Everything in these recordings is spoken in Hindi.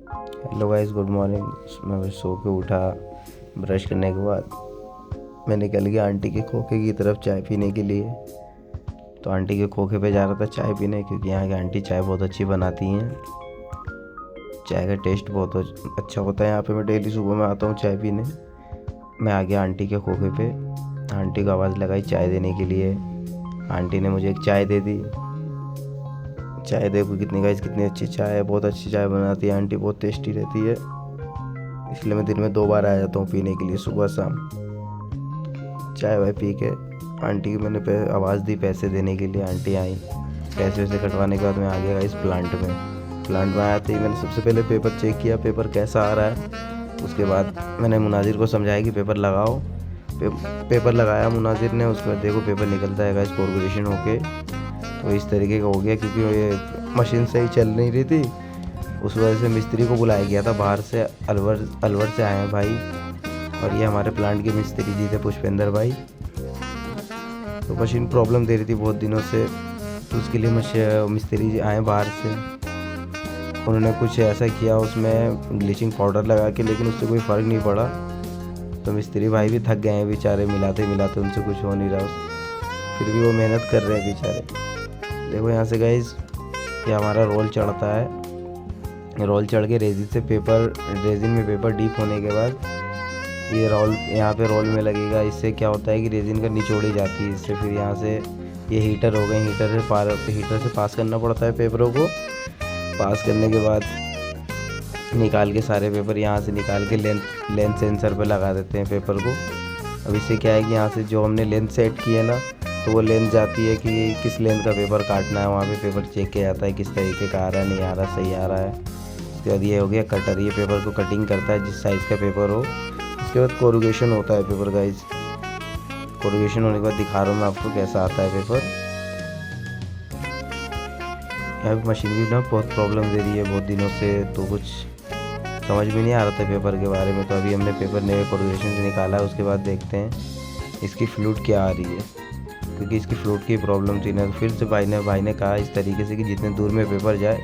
Hello guys, good morning. मैं सो के उठा। ब्रश करने के बाद मैं निकल गया आंटी के खोखे की तरफ चाय पीने के लिए। तो आंटी के खोखे पे जा रहा था चाय पीने, क्योंकि यहाँ की आंटी चाय बहुत अच्छी बनाती हैं। चाय का टेस्ट बहुत अच्छा होता है यहाँ पे। मैं डेली सुबह में आता हूँ चाय पीने। मैं आ गया आंटी के खोखे पे। आंटी को आवाज़ लगाई चाय देने के लिए। आंटी ने मुझे एक चाय दे दी। चाय देखो कितनी अच्छी चाय है। बहुत अच्छी चाय बनाती है आंटी, बहुत टेस्टी रहती है। इसलिए मैं दिन में 2 बार आ जाता हूँ पीने के लिए, सुबह शाम। चाय वाय पी के आंटी की मैंने आवाज़ दी पैसे देने के लिए। आंटी आई। पैसे वैसे कटवाने के बाद मैं आ गया इस प्लांट में आते ही मैंने सबसे पहले पेपर चेक किया, पेपर कैसा आ रहा है। उसके बाद मैंने मुनाजिर को समझाया कि पेपर लगाओ। पेपर लगाया मुनाजिर ने। उसके बाद देखो पेपर निकलता है गाइस कॉर्पोरेशन होके। तो इस तरीके का हो गया, क्योंकि ये मशीन सही चल नहीं रही थी। उस वजह से मिस्त्री को बुलाया गया था बाहर से। अलवर से आए हैं भाई, और ये हमारे प्लांट के मिस्त्री जी थे, पुष्पेंद्र भाई। तो मशीन प्रॉब्लम दे रही थी बहुत दिनों से, तो उसके लिए मिस्त्री जी आए बाहर से। उन्होंने कुछ ऐसा किया उसमें ब्लीचिंग पाउडर लगा के, लेकिन उससे कोई फ़र्क नहीं पड़ा। तो मिस्त्री भाई भी थक गए हैं बेचारे, मिलाते मिलाते उनसे कुछ हो नहीं रहा। फिर भी वो मेहनत कर रहे हैं बेचारे। देखो यहाँ से गाइस, ये हमारा रोल चढ़ता है। रोल चढ़ के रेजिन में पेपर डीप होने के बाद ये रोल यहाँ पे रोल में लगेगा। इससे क्या होता है कि रेजिन का निचोड़ी जाती है। इससे फिर यहाँ से ये हीटर हो गए, हीटर से पास करना पड़ता है पेपरों को। पास करने के बाद निकाल के सारे पेपर यहाँ से निकाल के लेंथ सेंसर पे लगा देते हैं पेपर को। अब इससे क्या है कि यहाँ से जो हमने लेंथ सेट की है ना, तो वो लेंथ जाती है कि किस लेंथ का पेपर काटना है। वहाँ पे पेपर चेक किया जाता है किस तरीके का आ रहा है, नहीं आ रहा, सही आ रहा है। उसके बाद ये हो गया कटर। ये पेपर को कटिंग करता है जिस साइज़ का पेपर हो। उसके बाद कोरुगेशन होता है पेपर गाइस। कोरुगेशन होने के बाद दिखा रहा हूँ मैं आपको कैसा आता है पेपर। यहाँ पे मशीन भी ना बहुत प्रॉब्लम दे रही है बहुत दिनों से, तो कुछ समझ में नहीं आ रहा था पेपर के बारे में। तो अभी हमने पेपर नए कोरुगेशन से निकाला है। उसके बाद देखते हैं इसकी फ्लूट क्या आ रही है, क्योंकि इसकी फ्लूट की प्रॉब्लम थी ना। तो फिर से भाई ने कहा इस तरीके से कि जितने दूर में पेपर जाए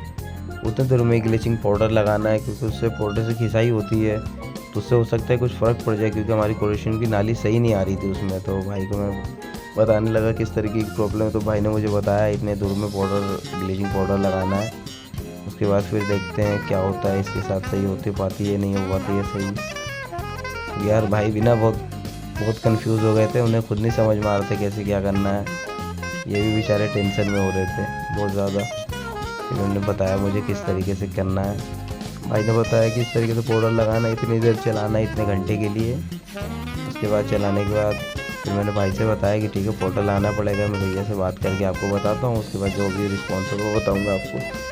उतने दूर में ग्लीचिंग पाउडर लगाना है, क्योंकि उससे पाउडर से खिसाई होती है। तो उससे हो सकता है कुछ फ़र्क पड़ जाए, क्योंकि हमारी कोरेशन की नाली सही नहीं आ रही थी उसमें। तो भाई को मैं बताने लगा किस तरीके की प्रॉब्लम है। तो भाई ने मुझे बताया इतने दूर में ग्लीचिंग पाउडर लगाना है। उसके बाद फिर देखते हैं क्या होता है इसके साथ, सही होती पाती है, नहीं हो पाती है सही। यार भाई भी ना बहुत कंफ्यूज हो गए थे। उन्हें खुद नहीं समझ में आ रहा था कैसे क्या करना है। ये भी बेचारे टेंशन में हो रहे थे बहुत ज़्यादा। फिर उन्होंने बताया मुझे किस तरीके से करना है। भाई ने बताया कि इस तरीके से पाउडर लगाना, इतनी देर चलाना है, इतने घंटे के लिए। उसके बाद चलाने के बाद फिर मैंने भाई से बताया कि ठीक है पाउडर लाना पड़ेगा। मैं भैया से बात करके आपको बताता हूँ। उसके बाद जो भी रिस्पॉन्स होगा वो बताऊँगा आपको।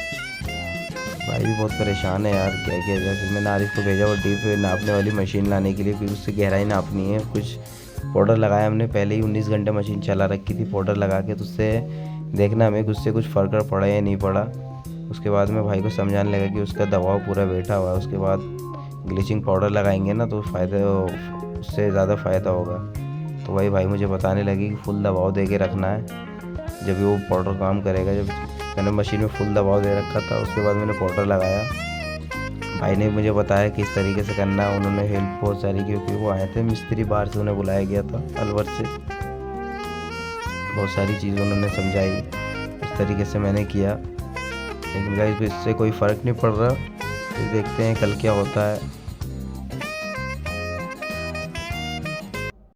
भाई भी बहुत परेशान है यार, क्या किया जाए। फिर मैंने आरिफ को भेजा वो डीप नापने वाली मशीन लाने के लिए, क्योंकि उससे गहराई नापनी है। कुछ पाउडर लगाया हमने पहले ही, 19 घंटे मशीन चला रखी थी पाउडर लगा के। तो उससे देखना हमें कि उससे कुछ फ़र्क पड़ा या नहीं पड़ा। उसके बाद मैं भाई को समझाने लगा कि उसका दबाव पूरा बैठा हुआ है। उसके बाद ब्लीचिंग पाउडर लगाएंगे ना तो उससे ज़्यादा फ़ायदा होगा। तो भाई मुझे बताने लगी कि फुल दबाव दे के रखना है, जब भी वो पाउडर काम करेगा। जब मैंने मशीन में फुल दबाव दे रखा था, उसके बाद मैंने पाउडर लगाया। भाई ने मुझे बताया किस तरीके से करना है। उन्होंने हेल्प बहुत सारी की, क्योंकि वो आए थे मिस्त्री बाहर से, उन्हें बुलाया गया था अलवर से। बहुत सारी चीज़ उन्होंने समझाई, इस तरीके से मैंने किया। लेकिन गाइस इससे कोई फ़र्क नहीं पड़ रहा। फिर देखते हैं कल क्या होता है।